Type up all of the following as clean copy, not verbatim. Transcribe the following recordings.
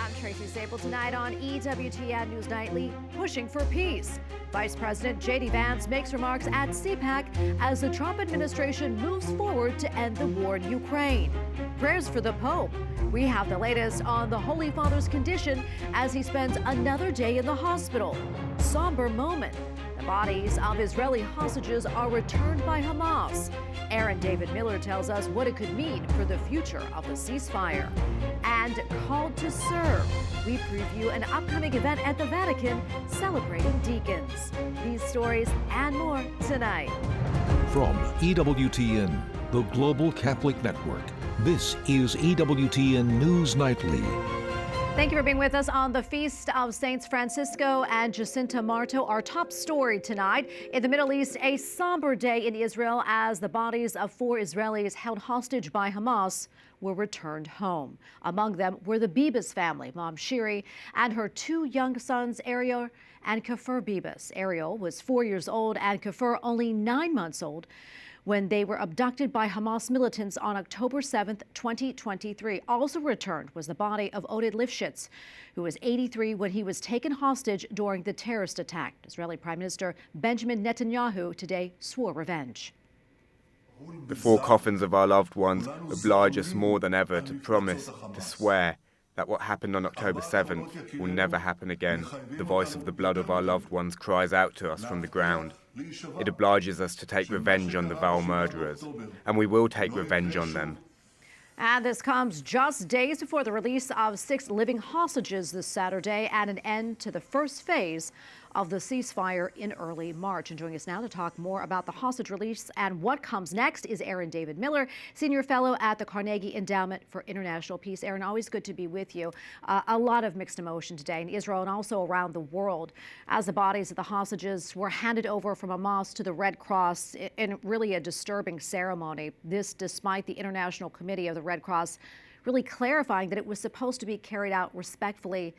I'm Tracy Sabol. Tonight on EWTN News Nightly, pushing for peace. Vice President J.D. Vance makes remarks at CPAC as the Trump administration moves forward to end the war in Ukraine. Prayers for the Pope. We have the latest on the Holy Father's condition as he spends another day in the hospital. Somber moment. The bodies of Israeli hostages are returned by Hamas. Aaron David Miller tells us what it could mean for the future of the ceasefire. And called to serve, we preview an upcoming event at the Vatican celebrating deacons. These stories and more tonight. From EWTN, the Global Catholic Network, this is EWTN News Nightly. Thank you for being with us on the Feast of Saints Francisco and Jacinta Marto. Our top story tonight, in the Middle East, a somber day in Israel as the bodies of 4 Israelis held hostage by Hamas were returned home. Among them were the Bibas family, Mom Shiri and her 2 young sons, Ariel and Kafir Bibas. Ariel was 4 years old and Kafir only 9 months old when they were abducted by Hamas militants on October 7th, 2023. Also returned was the body of Oded Lifshitz, who was 83 when he was taken hostage during the terrorist attack. Israeli Prime Minister Benjamin Netanyahu today swore revenge. The 4 coffins of our loved ones oblige us more than ever to promise, to swear, that what happened on October 7th will never happen again. The voice of the blood of our loved ones cries out to us from the ground. It obliges us to take revenge on the vile murderers, and we will take revenge on them. And this comes just days before the release of 6 living hostages this Saturday and an end to the first phase of the ceasefire in early March. And joining us now to talk more about the hostage release and what comes next is Aaron David Miller, Senior Fellow at the Carnegie Endowment for International Peace. Aaron, always good to be with you. A lot of mixed emotion today in Israel and also around the world as the bodies of the hostages were handed over from Hamas to the Red Cross in really a disturbing ceremony. This despite the International Committee of the Red Cross really clarifying that it was supposed to be carried out respectfully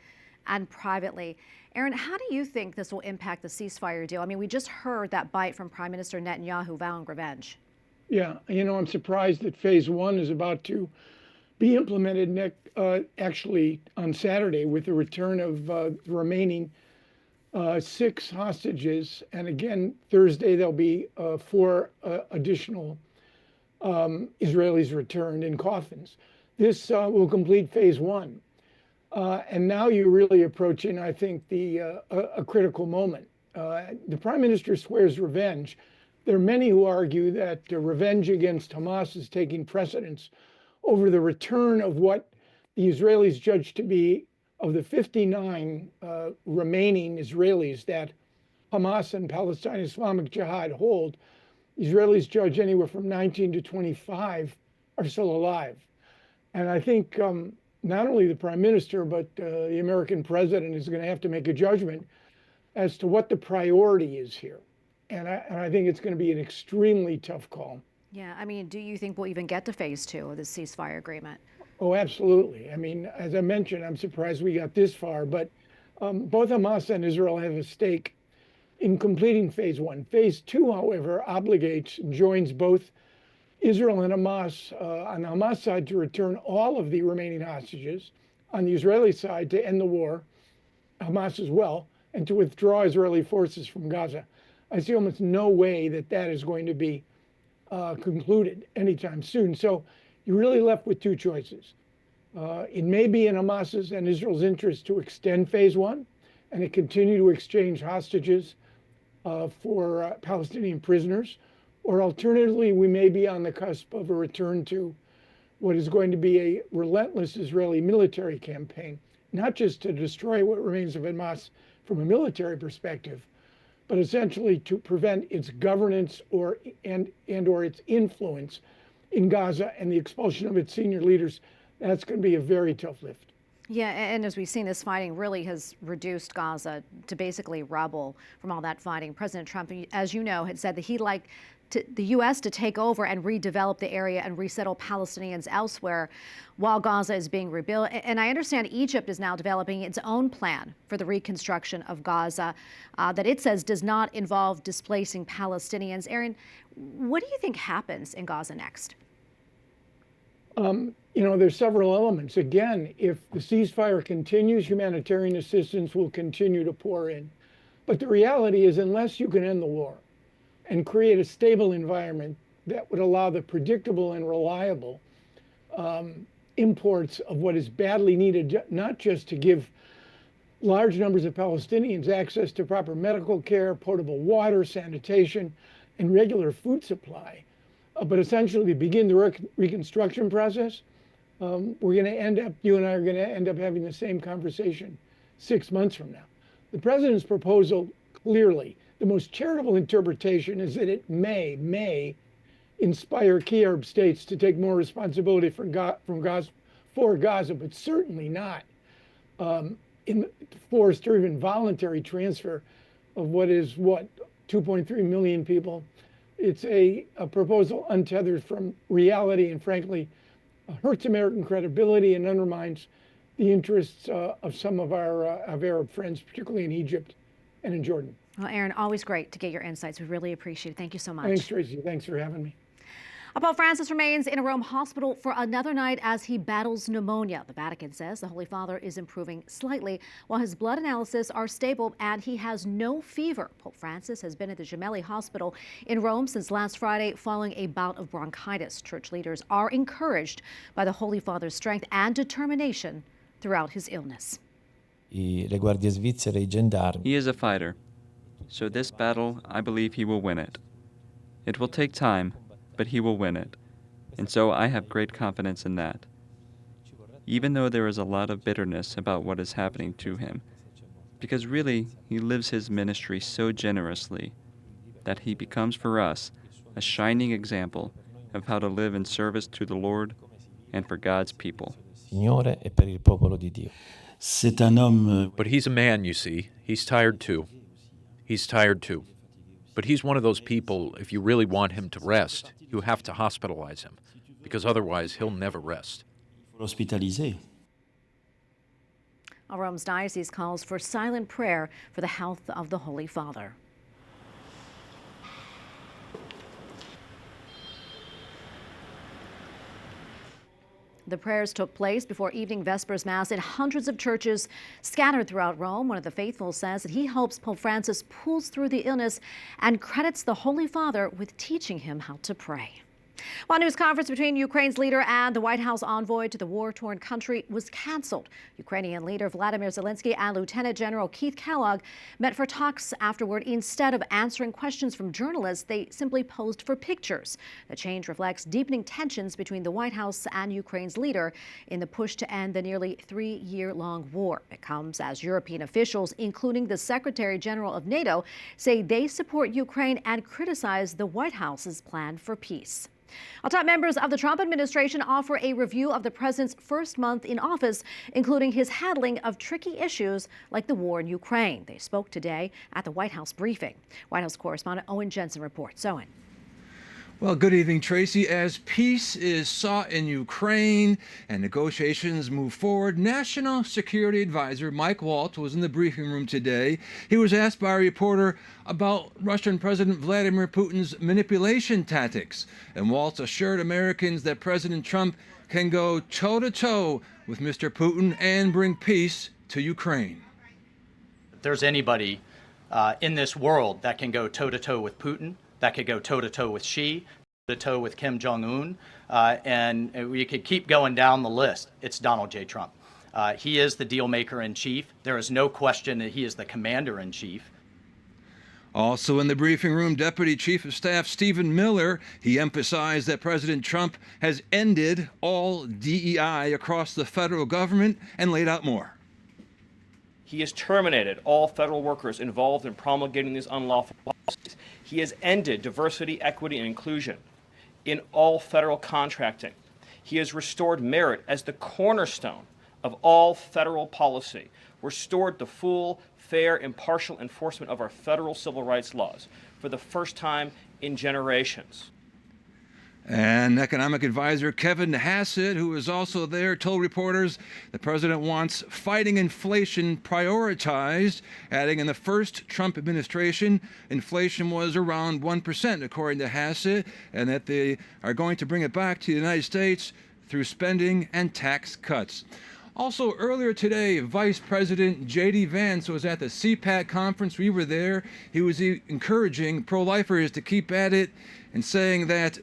and privately. Aaron, how do you think this will impact the ceasefire deal? I mean, we just heard that bite from Prime Minister Netanyahu vowing revenge. Yeah, I'm surprised that phase 1 is about to be implemented actually on Saturday with the return of the remaining 6 hostages. And again, Thursday, there'll be 4 additional Israelis returned in coffins. This will complete phase 1. And now you're really approaching, I think, a critical moment. The Prime Minister swears revenge. There are many who argue that revenge against Hamas is taking precedence over the return of what the Israelis judge to be, of the 59 remaining Israelis that Hamas and Palestine Islamic Jihad hold. Israelis judge anywhere from 19 to 25 are still alive. And I think not only the Prime Minister, but the American president is going to have to make a judgment as to what the priority is here. And I think it's going to be an extremely tough call. Yeah, I mean, do you think we'll even get to phase 2 of the ceasefire agreement? Oh, absolutely. I mean, as I mentioned, I'm surprised we got this far, but both Hamas and Israel have a stake in completing phase 1. Phase 2, however, obligates and joins both Israel and Hamas on the Hamas side to return all of the remaining hostages, on the Israeli side to end the war, Hamas as well, and to withdraw Israeli forces from Gaza. I see almost no way that that is going to be concluded anytime soon. So you're really left with 2 choices. It may be in Hamas's and Israel's interest to extend phase 1 and to continue to exchange hostages for Palestinian prisoners. Or alternatively, we may be on the cusp of a return to what is going to be a relentless Israeli military campaign, not just to destroy what remains of Hamas from a military perspective, but essentially to prevent its governance or its influence in Gaza and the expulsion of its senior leaders. That's going to be a very tough lift. Yeah, and as we've seen, this fighting really has reduced Gaza to basically rubble from all that fighting. President Trump, as you know, had said that he'd like the U.S. to take over and redevelop the area and resettle Palestinians elsewhere while Gaza is being rebuilt. And I understand Egypt is now developing its own plan for the reconstruction of Gaza that it says does not involve displacing Palestinians. Aaron, what do you think happens in Gaza next? there's several elements. Again, if the ceasefire continues, humanitarian assistance will continue to pour in. But the reality is, unless you can end the war and create a stable environment that would allow the predictable and reliable imports of what is badly needed, not just to give large numbers of Palestinians access to proper medical care, potable water, sanitation, and regular food supply, but essentially begin the reconstruction process, we're going to end up, you and I are going to end up having the same conversation 6 months from now. The president's proposal, clearly, the most charitable interpretation is that it may inspire key Arab states to take more responsibility for Gaza, but certainly not in forced or even voluntary transfer of what is 2.3 million people. It's a proposal untethered from reality and frankly hurts American credibility and undermines the interests of some of our of Arab friends, particularly in Egypt and in Jordan. Well, Aaron, always great to get your insights. We really appreciate it. Thank you so much. Thanks, Tracy. Thanks for having me. Pope Francis remains in a Rome hospital for another night as he battles pneumonia. The Vatican says the Holy Father is improving slightly while his blood analysis are stable and he has no fever. Pope Francis has been at the Gemelli Hospital in Rome since last Friday following a bout of bronchitis. Church leaders are encouraged by the Holy Father's strength and determination throughout his illness. He is a fighter, so this battle, I believe he will win it. It will take time, but he will win it. And so I have great confidence in that. Even though there is a lot of bitterness about what is happening to him, because really he lives his ministry so generously that he becomes for us a shining example of how to live in service to the Lord and for God's people. But he's a man, you see. He's tired too. But he's one of those people, if you really want him to rest, you have to hospitalize him, because otherwise he'll never rest. Rome's diocese calls for silent prayer for the health of the Holy Father. The prayers took place before evening Vespers Mass in hundreds of churches scattered throughout Rome. One of the faithful says that he hopes Pope Francis pulls through the illness and credits the Holy Father with teaching him how to pray. One news conference between Ukraine's leader and the White House envoy to the war-torn country was canceled. Ukrainian leader Vladimir Zelensky and Lieutenant General Keith Kellogg met for talks afterward. Instead of answering questions from journalists, they simply posed for pictures. The change reflects deepening tensions between the White House and Ukraine's leader in the push to end the nearly 3-year-long war. It comes as European officials, including the Secretary General of NATO, say they support Ukraine and criticize the White House's plan for peace. Top members of the Trump administration offer a review of the president's first month in office, including his handling of tricky issues like the war in Ukraine. They spoke today at the White House briefing. White House correspondent Owen Jensen reports. Owen. Well, good evening, Tracy. As peace is sought in Ukraine and negotiations move forward, National Security Advisor Mike Waltz was in the briefing room today. He was asked by a reporter about Russian President Vladimir Putin's manipulation tactics. And Waltz assured Americans that President Trump can go toe-to-toe with Mr. Putin and bring peace to Ukraine. If there's anybody in this world that can go toe-to-toe with Putin, that could go toe-to-toe with Xi, toe-to-toe with Kim Jong-un, and we could keep going down the list. It's Donald J. Trump. He is the deal maker in chief. There is no question that he is the commander in chief. Also in the briefing room, Deputy Chief of Staff Stephen Miller, he emphasized that President Trump has ended all DEI across the federal government and laid out more. He has terminated all federal workers involved in promulgating these unlawful policies. He has ended diversity, equity, and inclusion in all federal contracting. He has restored merit as the cornerstone of all federal policy, restored the full, fair, impartial enforcement of our federal civil rights laws for the first time in generations. And economic advisor Kevin Hassett, who was also there, told reporters the president wants fighting inflation prioritized, adding in the first Trump administration, inflation was around 1%, according to Hassett, and that they are going to bring it back to the United States through spending and tax cuts. Also, earlier today, Vice President J.D. Vance was at the CPAC conference. We were there. He was encouraging pro-lifers to keep at it and saying that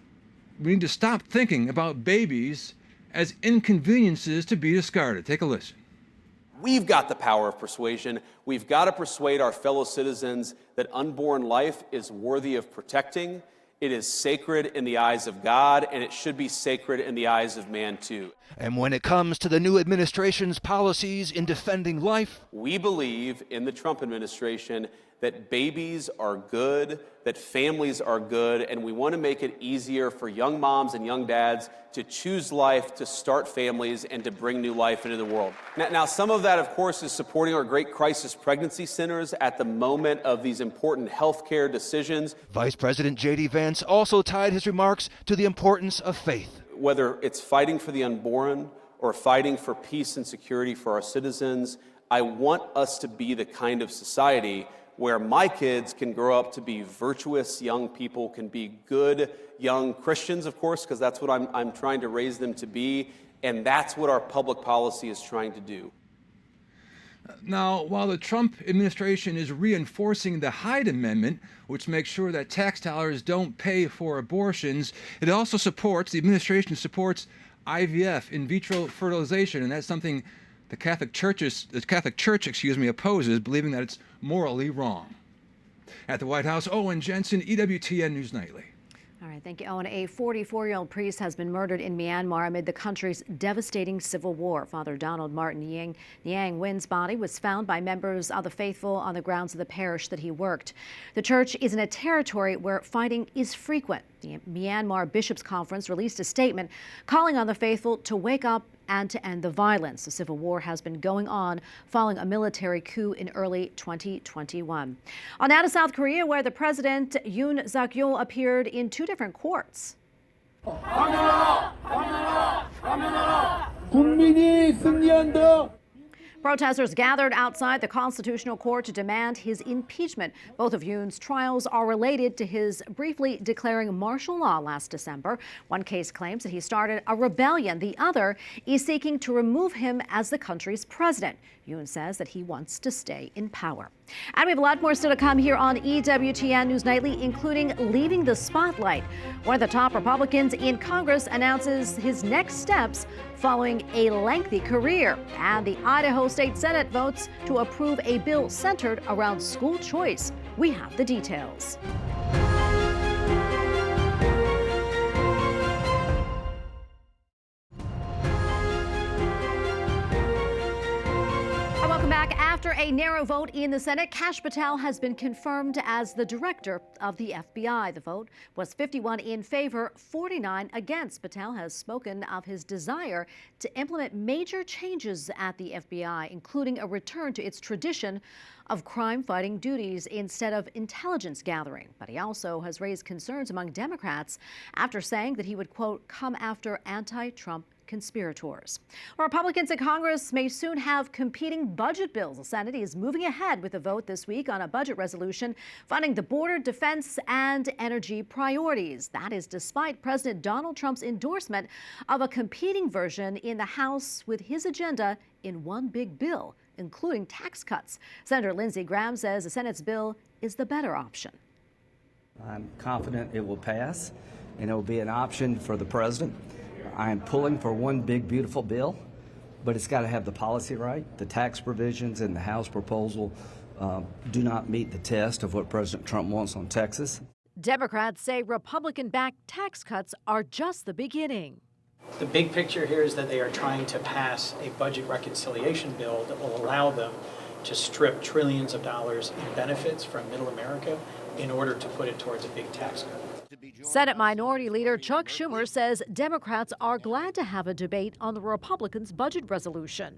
we need to stop thinking about babies as inconveniences to be discarded. Take a listen. We've got the power of persuasion. We've got to persuade our fellow citizens that unborn life is worthy of protecting. It is sacred in the eyes of God, and it should be sacred in the eyes of man, too. And when it comes to the new administration's policies in defending life, we believe in the Trump administration that babies are good, that families are good, and we want to make it easier for young moms and young dads to choose life, to start families, and to bring new life into the world. Now, some of that, of course, is supporting our great crisis pregnancy centers at the moment of these important health care decisions. Vice President J.D. Vance also tied his remarks to the importance of faith. Whether it's fighting for the unborn or fighting for peace and security for our citizens, I want us to be the kind of society where my kids can grow up to be virtuous young people, can be good young Christians, of course, because that's what I'm trying to raise them to be, and that's what our public policy is trying to do. Now, while the Trump administration is reinforcing the Hyde Amendment, which makes sure that tax dollars don't pay for abortions, it also the administration supports IVF, in vitro fertilization, and that's something the Catholic Church opposes, believing that it's morally wrong. At the White House, Owen Jensen, EWTN News Nightly. All right, thank you, Owen. A 44-year-old priest has been murdered in Myanmar amid the country's devastating civil war. Father Donald Martin Yang Win's body was found by members of the faithful on the grounds of the parish that he worked. The church is in a territory where fighting is frequent. The Myanmar Bishops' Conference released a statement calling on the faithful to wake up and to end the violence. The civil war has been going on following a military coup in early 2021. On now to South Korea, where the president Yoon Suk-yeol appeared in two different courts. Protesters gathered outside the Constitutional Court to demand his impeachment. Both of Yoon's trials are related to his briefly declaring martial law last December. One case claims that he started a rebellion. The other is seeking to remove him as the country's president. Yoon says that he wants to stay in power. And we have a lot more still to come here on EWTN News Nightly, including leaving the spotlight. One of the top Republicans in Congress announces his next steps following a lengthy career. And the Idaho State Senate votes to approve a bill centered around school choice. We have the details. Welcome back. After a narrow vote in the Senate, Kash Patel has been confirmed as the director of the FBI. The vote was 51 in favor, 49 against. Patel has spoken of his desire to implement major changes at the FBI, including a return to its tradition of crime-fighting duties instead of intelligence gathering. But he also has raised concerns among Democrats after saying that he would, quote, come after anti-Trump conspirators. Republicans in Congress may soon have competing budget bills. The Senate is moving ahead with a vote this week on a budget resolution funding the border, defense, and energy priorities. That is despite President Donald Trump's endorsement of a competing version in the House with his agenda in one big bill, including tax cuts. Senator Lindsey Graham says the Senate's bill is the better option. I'm confident it will pass, and it will be an option for the president. I am pulling for one big, beautiful bill, but it's got to have the policy right. The tax provisions in the House proposal do not meet the test of what President Trump wants on Texas. Democrats say Republican-backed tax cuts are just the beginning. The big picture here is that they are trying to pass a budget reconciliation bill that will allow them to strip trillions of dollars in benefits from middle America in order to put it towards a big tax cut. Senate Minority Leader Chuck Schumer says Democrats are glad to have a debate on the Republicans' budget resolution.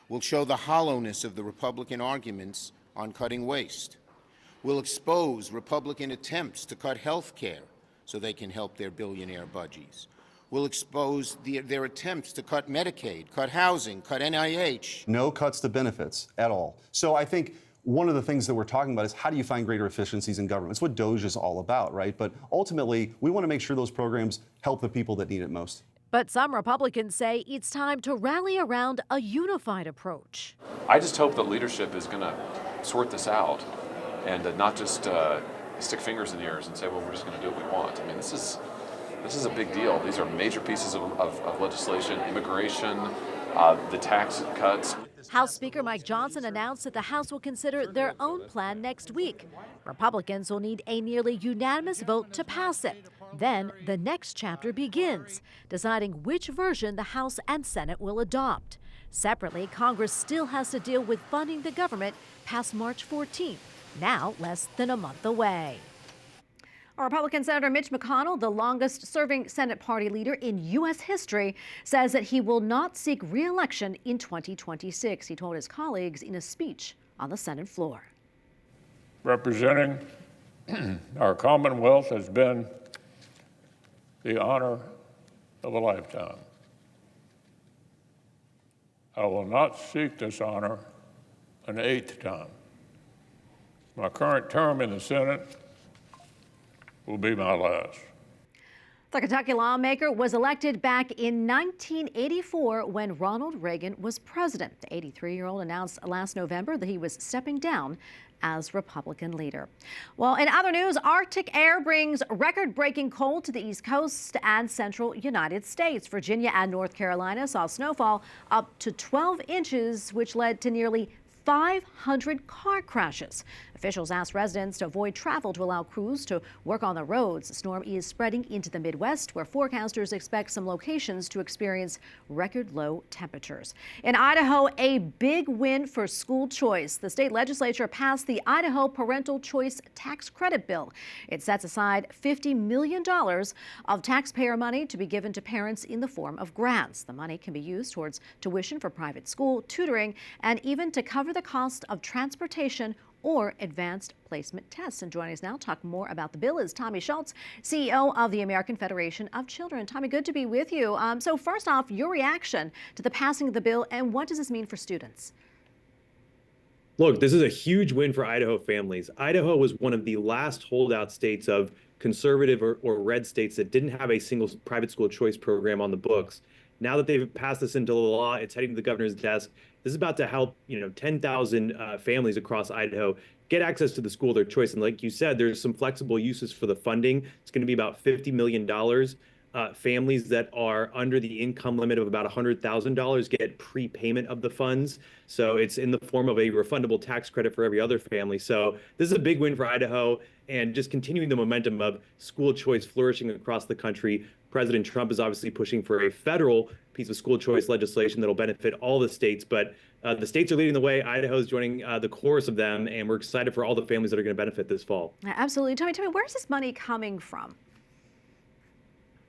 We'll show the hollowness of the Republican arguments on cutting waste. We'll expose Republican attempts to cut health care so they can help their billionaire budgies. We'll expose their attempts to cut Medicaid, cut housing, cut NIH. No cuts to benefits at all. So I think one of the things that we're talking about is how do you find greater efficiencies in government? It's what DOGE is all about, right? But ultimately, we want to make sure those programs help the people that need it most. But some Republicans say it's time to rally around a unified approach. I just hope that leadership is going to sort this out and not just stick fingers in the ears and say, well, we're just going to do what we want. I mean, this is a big deal. These are major pieces of legislation, immigration, the tax cuts. House Speaker Mike Johnson announced that the House will consider their own plan next week. Republicans will need a nearly unanimous vote to pass it. Then the next chapter begins, deciding which version the House and Senate will adopt. Separately, Congress still has to deal with funding the government past March 14th, now less than a month away. Republican Senator Mitch McConnell, the longest-serving Senate party leader in U.S. history, says that he will not seek re-election in 2026. He told his colleagues in a speech on the Senate floor. Representing our Commonwealth has been the honor of a lifetime. I will not seek this honor an 8th time. My current term in the Senate will be my last. The Kentucky lawmaker was elected back in 1984 when Ronald Reagan was president. The 83-year-old announced last November that he was stepping down as Republican leader. Well, in other news, Arctic air brings record-breaking cold to the East Coast and central United States. Virginia and North Carolina saw snowfall up to 12 inches, which led to nearly 500 car crashes. Officials asked residents to avoid travel to allow crews to work on the roads. The storm is spreading into the Midwest, where forecasters expect some locations to experience record low temperatures. In Idaho, a big win for school choice. The state legislature passed the Idaho Parental Choice Tax Credit Bill. It sets aside $50 million of taxpayer money to be given to parents in the form of grants. The money can be used towards tuition for private school, tutoring, and even to cover the cost of transportation or advanced placement tests. And joining us now to talk more about the bill is Tommy Schultz, CEO of the American Federation of Children. Tommy, good to be with you. So first off, your reaction to the passing of the bill, and what does this mean for students? Look, this is a huge win for Idaho families. Idaho was one of the last holdout states of conservative or red states that didn't have a single private school choice program on the books. Now that they've passed this into law, it's heading to the governor's desk. This is about to help, 10,000 families across Idaho get access to the school of their choice. And like you said, there's some flexible uses for the funding. It's going to be about $50 million. Families that are under the income limit of about $100,000 get prepayment of the funds. So it's in the form of a refundable tax credit for every other family. So this is a big win for Idaho and just continuing the momentum of school choice flourishing across the country. President Trump is obviously pushing for a federal piece of school choice legislation that'll benefit all the states, but the states are leading the way. Idaho is joining the chorus of them, and we're excited for all the families that are going to benefit this fall. Absolutely. Tommy, where's this money coming from?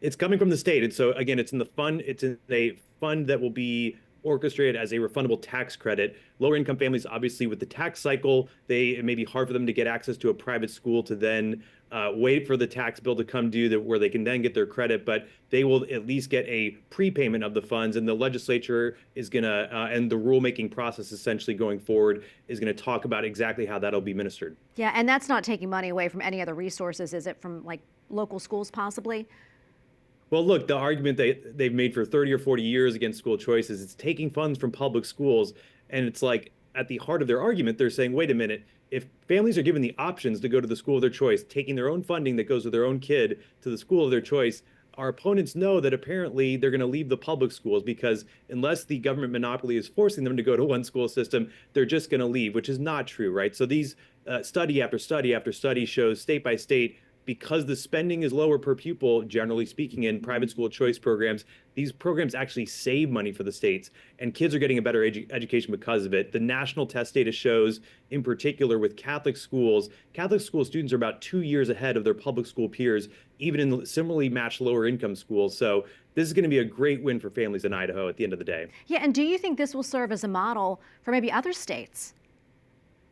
It's coming from the state. And so again, it's in a fund that will be orchestrated as a refundable tax credit. Lower income families, obviously with the tax cycle, it may be hard for them to get access to a private school to then wait for the tax bill to come due where they can then get their credit, but they will at least get a prepayment of the funds. And the legislature is going to, and the rulemaking process essentially going forward is going to talk about exactly how that'll be administered. Yeah, and that's not taking money away from any other resources, is it, from like local schools possibly? Well, look, the argument they've made for 30 or 40 years against school choice is it's taking funds from public schools. And it's like at the heart of their argument, they're saying, wait a minute, if families are given the options to go to the school of their choice, taking their own funding that goes to their own kid to the school of their choice, our opponents know that apparently they're going to leave the public schools because unless the government monopoly is forcing them to go to one school system, they're just going to leave, which is not true, right? So these study after study after study shows state by state, because the spending is lower per pupil, generally speaking, in private school choice programs, these programs actually save money for the states, and kids are getting a better education because of it. The national test data shows, in particular with Catholic school students are about 2 years ahead of their public school peers, even in similarly matched lower income schools. So this is going to be a great win for families in Idaho at the end of the day. Yeah, and do you think this will serve as a model for maybe other states?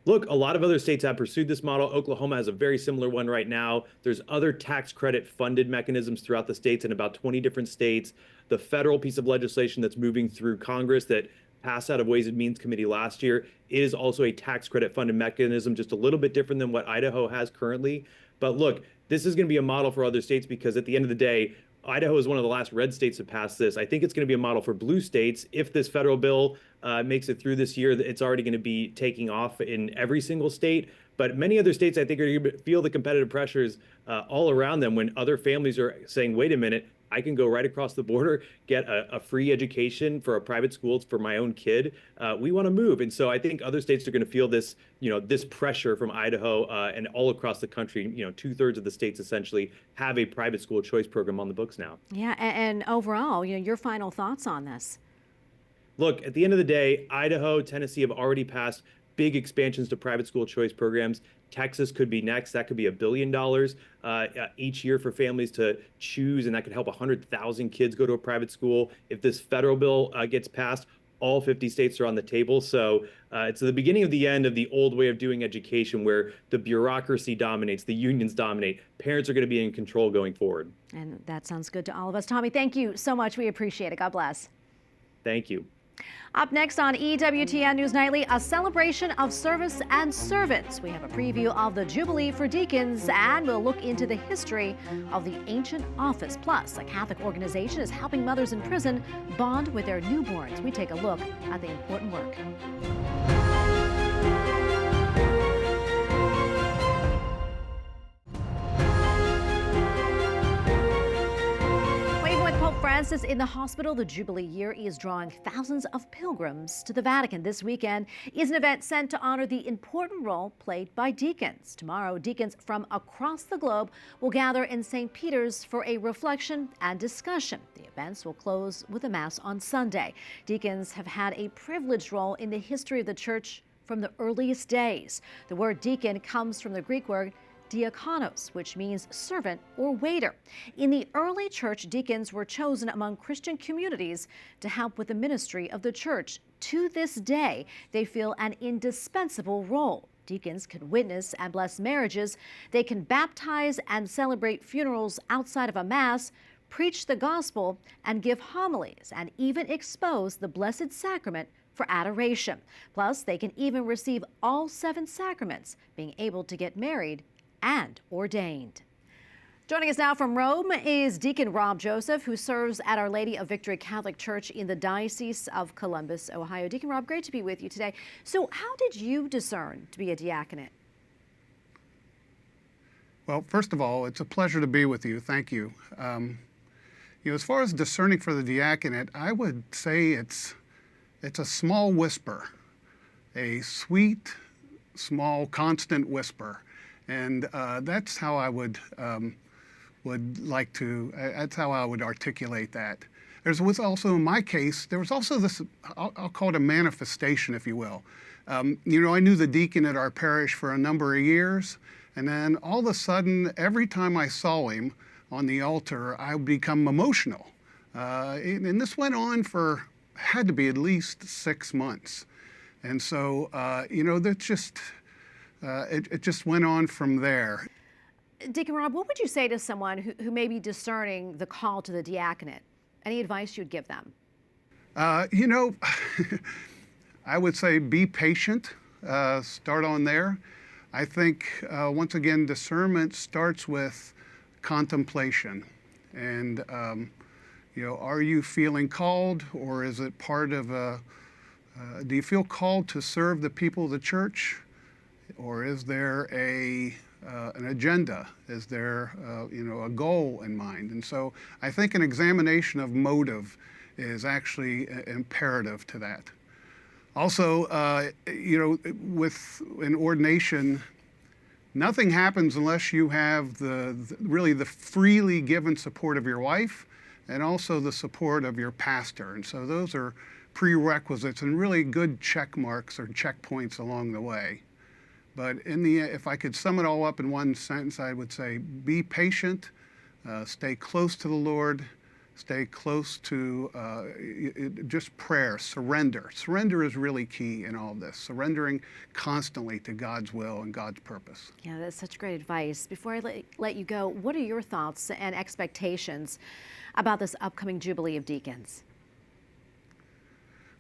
Look, a lot of other states have pursued this model. Oklahoma has a very similar one right now. There's other tax credit funded mechanisms throughout the states in about 20 different states. The federal piece of legislation that's moving through Congress that passed out of Ways and Means Committee last year is also a tax credit funded mechanism, just a little bit different than what Idaho has currently. But look, this is going to be a model for other states because at the end of the day, Idaho is one of the last red states to pass this. I think it's going to be a model for blue states. If this federal bill makes it through this year, it's already going to be taking off in every single state. But many other states, I think, are going to feel the competitive pressures all around them when other families are saying, wait a minute, I can go right across the border, get a free education for a private school for my own kid. We want to move. And so I think other states are going to feel this, this pressure from Idaho and all across the country. 2/3 of the states essentially have a private school choice program on the books now. Yeah, and overall, your final thoughts on this? Look, at the end of the day, Idaho, Tennessee have already passed big expansions to private school choice programs. Texas could be next. That could be $1 billion each year for families to choose, and that could help 100,000 kids go to a private school. If this federal bill gets passed, all 50 states are on the table. So it's the beginning of the end of the old way of doing education where the bureaucracy dominates, the unions dominate. Parents are going to be in control going forward. And that sounds good to all of us. Tommy, thank you so much. We appreciate it. God bless. Thank you. Up next on EWTN News Nightly, a celebration of service and servants. We have a preview of the Jubilee for deacons, and we'll look into the history of the ancient office. Plus, a Catholic organization is helping mothers in prison bond with their newborns. We take a look at the important work. Francis in the hospital, the Jubilee year is drawing thousands of pilgrims to the Vatican. This weekend is an event sent to honor the important role played by deacons. Tomorrow, deacons from across the globe will gather in St. Peter's for a reflection and discussion. The events will close with a Mass on Sunday. Deacons have had a privileged role in the history of the Church from the earliest days. The word deacon comes from the Greek word diakonos, which means servant or waiter. In the early church, deacons were chosen among Christian communities to help with the ministry of the church. To this day, they fill an indispensable role. Deacons can witness and bless marriages. They can baptize and celebrate funerals outside of a Mass, preach the gospel, and give homilies, and even expose the Blessed Sacrament for adoration. Plus, they can even receive all 7 sacraments, being able to get married and ordained. Joining us now from Rome is Deacon Rob Joseph, who serves at Our Lady of Victory Catholic Church in the Diocese of Columbus, Ohio. Deacon Rob, great to be with you today. So how did you discern to be a diaconate? Well, first of all, it's a pleasure to be with you. Thank you. As far as discerning for the diaconate, I would say it's a small whisper, a sweet, small, constant whisper. And that's how I would like to. That's how I would articulate that. There was also, in my case, there was also this. I'll call it a manifestation, if you will. I knew the deacon at our parish for a number of years, and then all of a sudden, every time I saw him on the altar, I would become emotional. And this went on for had to be at least 6 months, and so that's just. It just went on from there. Deacon Rob, what would you say to someone who may be discerning the call to the diaconate? Any advice you'd give them? I would say be patient. Start on there. I think, once again, discernment starts with contemplation. And, are you feeling called, or is it part of do you feel called to serve the people of the church? Or is there an agenda? Is there, a goal in mind? And so I think an examination of motive is actually imperative to that. Also, with an ordination, nothing happens unless you have really the freely given support of your wife and also the support of your pastor. And so those are prerequisites and really good check marks or checkpoints along the way. But if I could sum it all up in one sentence, I would say be patient, stay close to the Lord, stay close to just prayer, surrender. Surrender is really key in all of this, surrendering constantly to God's will and God's purpose. Yeah, that's such great advice. Before I let you go, what are your thoughts and expectations about this upcoming Jubilee of Deacons?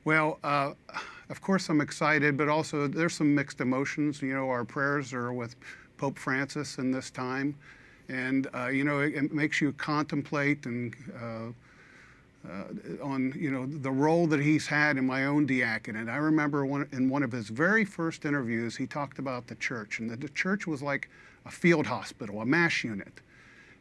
Well, of course I'm excited, but also there's some mixed emotions. Our prayers are with Pope Francis in this time. And, it makes you contemplate and on, the role that he's had in my own diaconate. I remember in one of his very first interviews, he talked about the church, and that the church was like a field hospital, a MASH unit,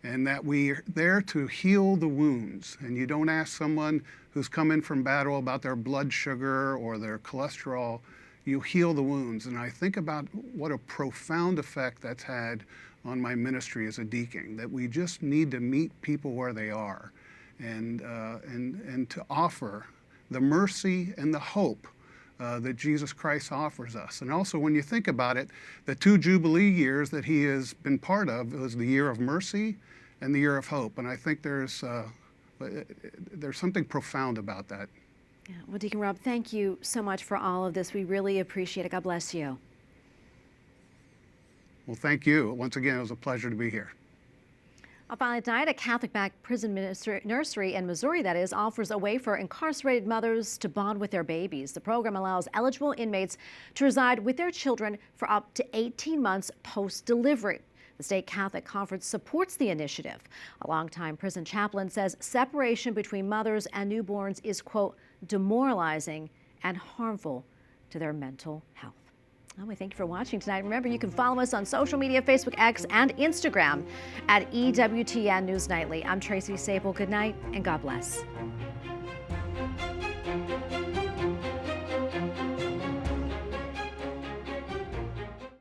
and that we're there to heal the wounds. And you don't ask someone who's come in from battle about their blood sugar or their cholesterol. You heal the wounds. And I think about what a profound effect that's had on my ministry as a deacon, that we just need to meet people where they are and to offer the mercy and the hope that Jesus Christ offers us. And also, when you think about it, the 2 Jubilee years that he has been part of was the year of mercy and the year of hope. And I think there's something profound about that. Yeah. Well, Deacon Rob, thank you so much for all of this. We really appreciate it. God bless you. Well, thank you. Once again, it was a pleasure to be here. Finally tonight, a Catholic-backed prison nursery in Missouri, that is, offers a way for incarcerated mothers to bond with their babies. The program allows eligible inmates to reside with their children for up to 18 months post-delivery. The State Catholic Conference supports the initiative. A longtime prison chaplain says separation between mothers and newborns is, quote, demoralizing and harmful to their mental health. Well, we thank you for watching tonight. Remember, you can follow us on social media, Facebook, X, and Instagram at EWTN News Nightly. I'm Tracy Sabol. Good night, and God bless.